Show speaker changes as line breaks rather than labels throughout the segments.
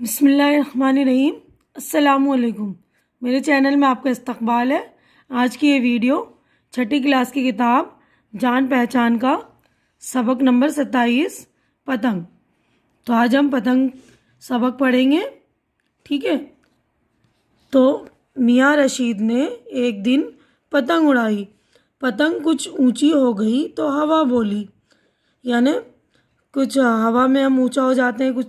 बिस्मिल्लाहिर्रहमानिर्रहीम। अस्सलामुअलैकुम। मेरे चैनल में आपका इस्तकबाल है। आज की ये वीडियो छठी क्लास की किताब जान पहचान का सबक नंबर 27 पतंग। तो आज हम पतंग सबक पढ़ेंगे, ठीक है। तो मियाँ रशीद ने एक दिन पतंग उड़ाई। पतंग कुछ ऊंची हो गई तो हवा बोली, यानी कुछ हवा में हम ऊंचा हो जाते हैं, कुछ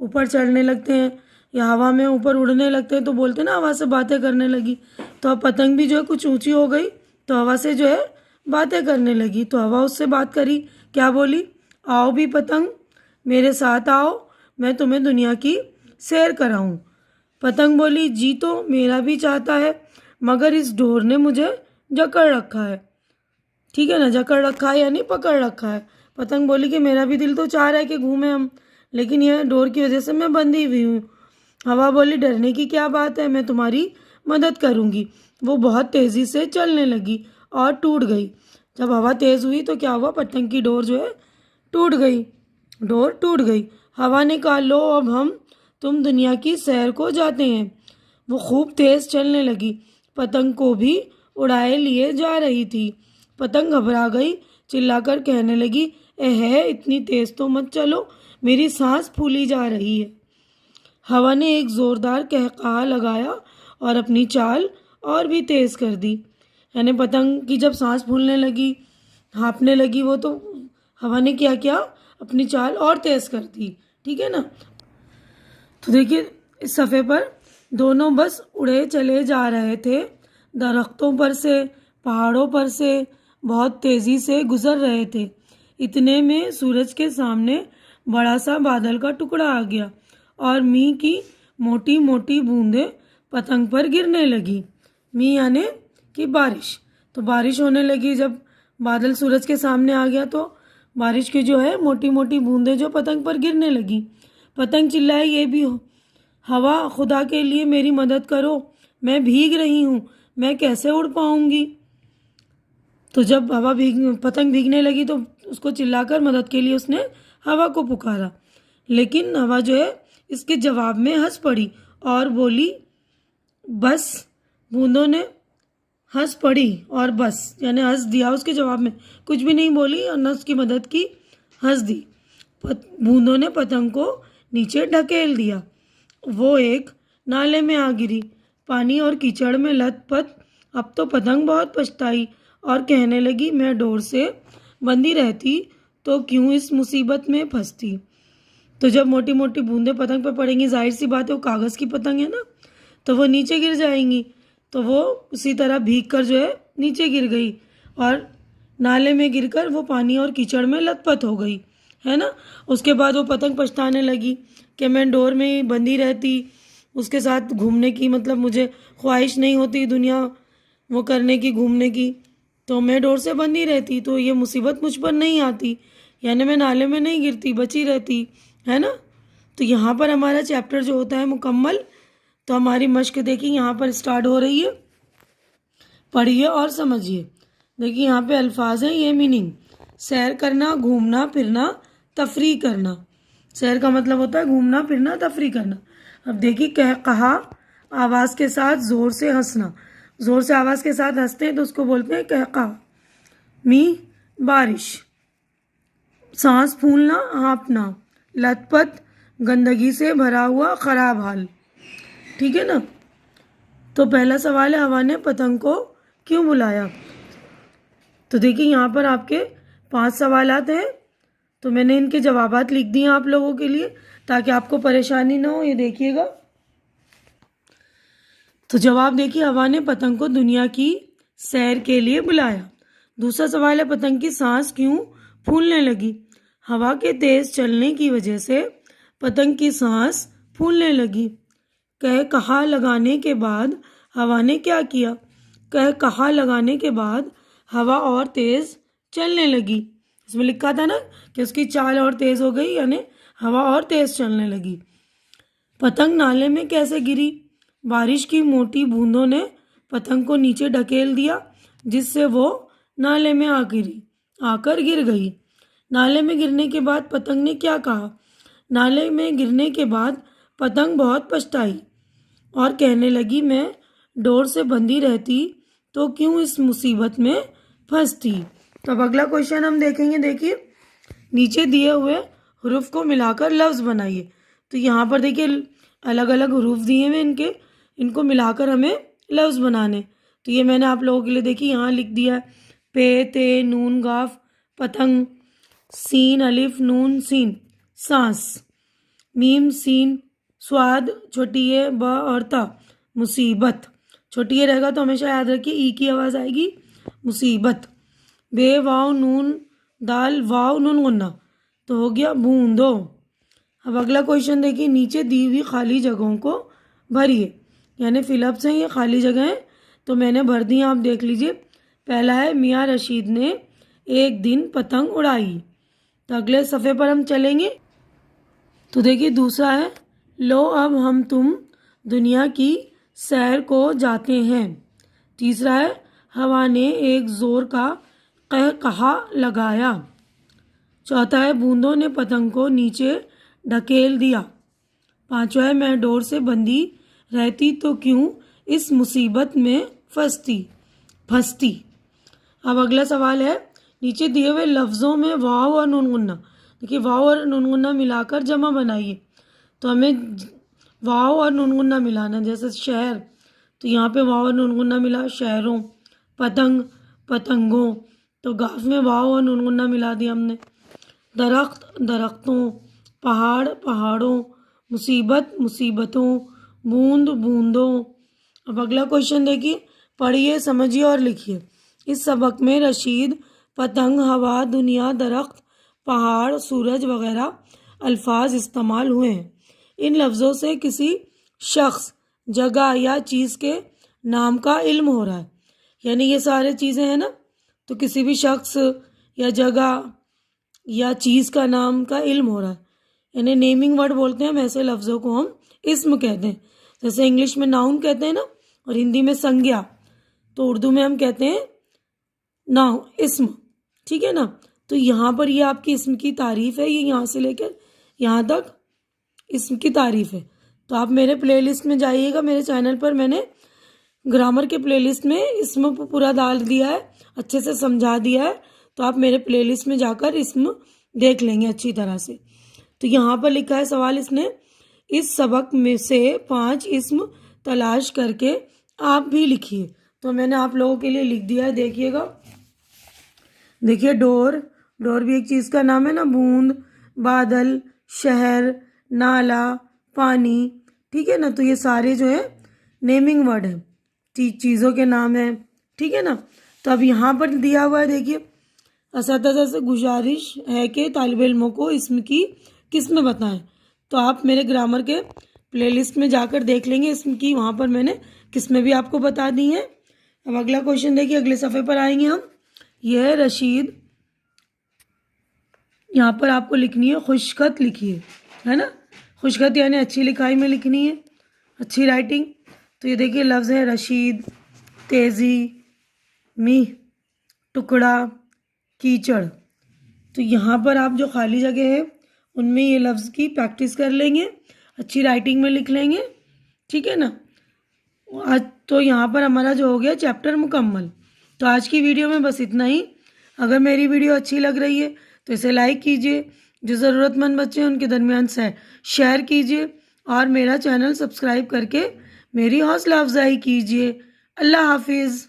ऊपर चढ़ने लगते हैं या हवा में ऊपर उड़ने लगते हैं तो बोलते हैं ना हवा से बातें करने लगी। तो अब पतंग भी जो है कुछ ऊंची हो गई तो हवा से जो है बातें करने लगी। तो हवा उससे बात करी, क्या बोली? आओ भी पतंग मेरे साथ आओ, मैं तुम्हें दुनिया की सैर कराऊं। पतंग बोली, जी तो मेरा भी चाहता है मगर इस ढोर ने मुझे जकड़ रखा है। ठीक है ना, जकड़ रखा है यानी पकड़ रखा है। पतंग बोली कि मेरा भी दिल तो चाह रहा है कि घूमे हम, लेकिन यह डोर की वजह से मैं बंधी हुई हूँ। हवा बोली, डरने की क्या बात है, मैं तुम्हारी मदद करूँगी। वो बहुत तेज़ी से चलने लगी और टूट गई। जब हवा तेज़ हुई तो क्या हुआ, पतंग की डोर जो है टूट गई। डोर टूट गई। हवा ने कहा, लो अब हम तुम दुनिया की सैर को जाते हैं। वो खूब तेज़ चलने लगी, पतंग को भी उड़ाए लिए जा रही थी। पतंग घबरा गई, चिल्लाकर कहने लगी, है इतनी तेज़ तो मत चलो, मेरी सांस फूली जा रही है। हवा ने एक ज़ोरदार कहकहा लगाया और अपनी चाल और भी तेज़ कर दी। यानी पतंग की जब सांस फूलने लगी, हाँफने लगी वो, तो हवा ने क्या किया, अपनी चाल और तेज़ कर दी। ठीक है ना। तो देखिए इस सफ़े पर दोनों बस उड़े चले जा रहे थे। दरख्तों पर से, पहाड़ों पर से बहुत तेज़ी से गुजर रहे थे। इतने में सूरज के सामने बड़ा सा बादल का टुकड़ा आ गया और मींह की मोटी मोटी बूंदें पतंग पर गिरने लगी। मींह यानी कि बारिश। तो बारिश होने लगी। जब बादल सूरज के सामने आ गया तो बारिश की जो है मोटी मोटी बूंदें जो पतंग पर गिरने लगी। पतंग चिल्लाई, ये भी हवा, खुदा के लिए मेरी मदद करो, मैं भीग रही हूँ, मैं कैसे उड़ पाऊंगी। तो जब पतंग भीगने लगी तो उसको चिल्लाकर मदद के लिए उसने हवा को पुकारा, लेकिन हवा जो है इसके जवाब में हंस पड़ी और बोली बस। बूंदों ने हंस पड़ी और बस यानी हंस दिया उसके जवाब में, कुछ भी नहीं बोली और न उसकी मदद की, हंस दी। बूंदों ने पतंग को नीचे ढकेल दिया। वो एक नाले में आ गिरी, पानी और कीचड़ में लथपथ। अब तो पतंग बहुत पछताई और कहने लगी, मैं डोर से बंधी रहती तो क्यों इस मुसीबत में फंसती। तो जब मोटी मोटी बूंदें पतंग पर पड़ेंगी, जाहिर सी बात है वो कागज़ की पतंग है ना, तो वो नीचे गिर जाएंगी। तो वो उसी तरह भीग कर जो है नीचे गिर गई और नाले में गिरकर वो पानी और कीचड़ में लथपथ हो गई, है ना। उसके बाद वो पतंग पछताने लगी कि मैं डोर में ही बंधी रहती, उसके साथ घूमने की मतलब मुझे ख्वाहिश नहीं होती दुनिया वो करने की, घूमने की, तो मैं डोर से बंधी रहती तो ये मुसीबत मुझ पर नहीं आती, यानी मैं नाले में नहीं गिरती, बची रहती, है ना। तो यहाँ पर हमारा चैप्टर जो होता है मुकम्मल। तो हमारी मश्क देखिए यहाँ पर स्टार्ट हो रही है, पढ़िए और समझिए। देखिए यहाँ पे अल्फाज हैं, ये मीनिंग, सैर करना, घूमना फिरना, तफरी करना। सैर का मतलब होता है घूमना फिरना, तफरी करना। अब देखिए कहा, आवाज़ के साथ ज़ोर से हंसना। ज़ोर से आवाज़ के साथ हंसते हैं तो उसको बोलते हैं कहा। मींह, बारिश। सांस फूलना, हाँफना। लथपथ, गंदगी से भरा हुआ खराब हाल। ठीक है ना। तो पहला सवाल है, हवा ने पतंग को क्यों बुलाया। तो देखिए यहाँ पर आपके 5 सवालात हैं, तो मैंने इनके जवाबात लिख दिए आप लोगों के लिए ताकि आपको परेशानी ना हो। ये देखिएगा। तो जवाब देखिए, हवा ने पतंग को दुनिया की सैर के लिए बुलाया। दूसरा सवाल है, पतंग की सांस क्यों फूलने लगी। हवा के तेज चलने की वजह से पतंग की सांस फूलने लगी। कहा लगाने के बाद हवा ने क्या किया। कहा लगाने के बाद हवा और तेज चलने लगी। इसमें लिखा था ना कि उसकी चाल और तेज हो गई, यानी हवा और तेज चलने लगी। पतंग नाले में कैसे गिरी। बारिश की मोटी बूंदों ने पतंग को नीचे ढकेल दिया, जिससे वो नाले में आकर गिर गई। नाले में गिरने के बाद पतंग ने क्या कहा। नाले में गिरने के बाद पतंग बहुत पछताई और कहने लगी, मैं डोर से बंधी रहती तो क्यों इस मुसीबत में फंसती। तो अब अगला क्वेश्चन हम देखेंगे। देखिए, नीचे दिए हुए हरूफ को मिलाकर लफ्ज़ बनाइए। तो यहाँ पर देखिए अलग अलग हरूफ दिए हुए इनको मिलाकर हमें लफ्ज़ बनाने। तो ये मैंने आप लोगों के लिए देखिए यहाँ लिख दिया है। पे, ते, नून, गाफ, पतंग, सीन, अलिफ, नून, सीन, सांस, मीम, सीन, स्वाद, छोटी ए, ब और ता, मुसीबत। छोटी ए रहेगा तो हमेशा याद रखिए ई की आवाज़ आएगी, मुसीबत। बे, वाव, नून, दाल, वाव, नून गुन्ना, तो हो गया बूंदो। अब अगला क्वेश्चन देखिए, नीचे दी हुई खाली जगहों को भरिए, यानी फिलअप्स हैं ये खाली जगह हैं, तो मैंने भर दी आप देख लीजिए। पहला है मियाँ रशीद ने एक दिन पतंग उड़ाई। तो अगले सफ़े पर हम चलेंगे। तो देखिए दूसरा है, लो अब हम तुम दुनिया की सैर को जाते हैं। तीसरा है, हवा ने एक ज़ोर का कहा लगाया। चौथा है, बूंदों ने पतंग को नीचे ढकेल दिया। पांचवा है, मैं डोर से बंधी रहती तो क्यों इस मुसीबत में फंसती। अब अगला सवाल है, नीचे दिए हुए लफ्ज़ों में वाव और नून गुन्ना, देखिए वाव और नून गुन्ना मिलाकर जमा बनाइए। तो हमें वाव और नून गुन्ना मिलाना, जैसे शहर, तो यहाँ पे वाव और नून गुन्ना मिला, शहरों। पतंग, पतंगों, तो गाफ में वाव और नून गुन्ना मिला दिया हमने। दरख्त, दरख्तों, पहाड़, पहाड़ों, मुसीबत, मुसीबतों, बूंद, बूंदों। अब अगला क्वेश्चन देखिए, पढ़िए, समझिए और लिखिए। इस सबक में रशीद पतंग, हवा, दुनिया, दरख्त, पहाड़, सूरज वगैरह अल्फाज इस्तेमाल हुए हैं। इन लफ्ज़ों से किसी शख्स, जगह या चीज़ के नाम का इल्म हो रहा है, यानी ये सारे चीज़ें हैं ना, तो किसी भी शख्स या जगह या चीज़ का नाम का इल्म हो रहा है, यानी नेमिंग वर्ड बोलते हैं हम, ऐसे लफ्ज़ों को हम इस्म कहते हैं। जैसे इंग्लिश में नाउन कहते हैं ना, और हिंदी में संज्ञा, तो उर्दू में हम कहते हैं नाउन, इस्म, ठीक है ना। तो यहाँ पर ये आपकी इस्म की तारीफ़ है, ये यहाँ से लेकर यहाँ तक इस्म की तारीफ़ है। तो आप मेरे प्लेलिस्ट में जाइएगा, मेरे चैनल पर मैंने ग्रामर के प्लेलिस्ट में इस्म पूरा डाल दिया है, अच्छे से समझा दिया है, तो आप मेरे प्लेलिस्ट में जाकर इस्म देख लेंगे अच्छी तरह से। तो यहाँ पर लिखा है सवाल इसने, इस सबक में से 5 इस्म तलाश करके आप भी लिखिए। तो मैंने आप लोगों के लिए लिख दिया है, देखिएगा। देखिए डोर, डोर भी एक चीज़ का नाम है ना, बूंद, बादल, शहर, नाला, पानी, ठीक है ना। तो ये सारे जो है नेमिंग वर्ड है, चीज़ों के नाम है, ठीक है ना। तो अब यहाँ पर दिया हुआ है, देखिए, असातिज़ा से गुजारिश है कि तालिब इल्मों को इस्म की किस्में बताएं। तो आप मेरे ग्रामर के प्लेलिस्ट में जाकर देख लेंगे इस्म की, वहाँ पर मैंने किस्में भी आपको बता दी हैं। अब अगला क्वेश्चन देखिए, अगले सफ़े पर आएंगे हम। यह है रशीद, यहाँ पर आपको लिखनी है खुशखत लिखिए, है ना। खुशखत यानी अच्छी लिखाई में लिखनी है, अच्छी राइटिंग। तो ये देखिए लफ्ज़ है रशीद, तेज़ी, मीह, टुकड़ा, कीचड़। तो यहाँ पर आप जो खाली जगह है उनमें ये लफ्ज़ की प्रैक्टिस कर लेंगे, अच्छी राइटिंग में लिख लेंगे, ठीक है ना। आज तो यहाँ पर हमारा जो हो गया चैप्टर मुकम्मल। तो आज की वीडियो में बस इतना ही। अगर मेरी वीडियो अच्छी लग रही है तो इसे लाइक कीजिए, जो ज़रूरतमंद बच्चे हैं उनके दरमियान से शेयर कीजिए, और मेरा चैनल सब्सक्राइब करके मेरी हौसला अफजाई कीजिए। अल्लाह हाफिज़।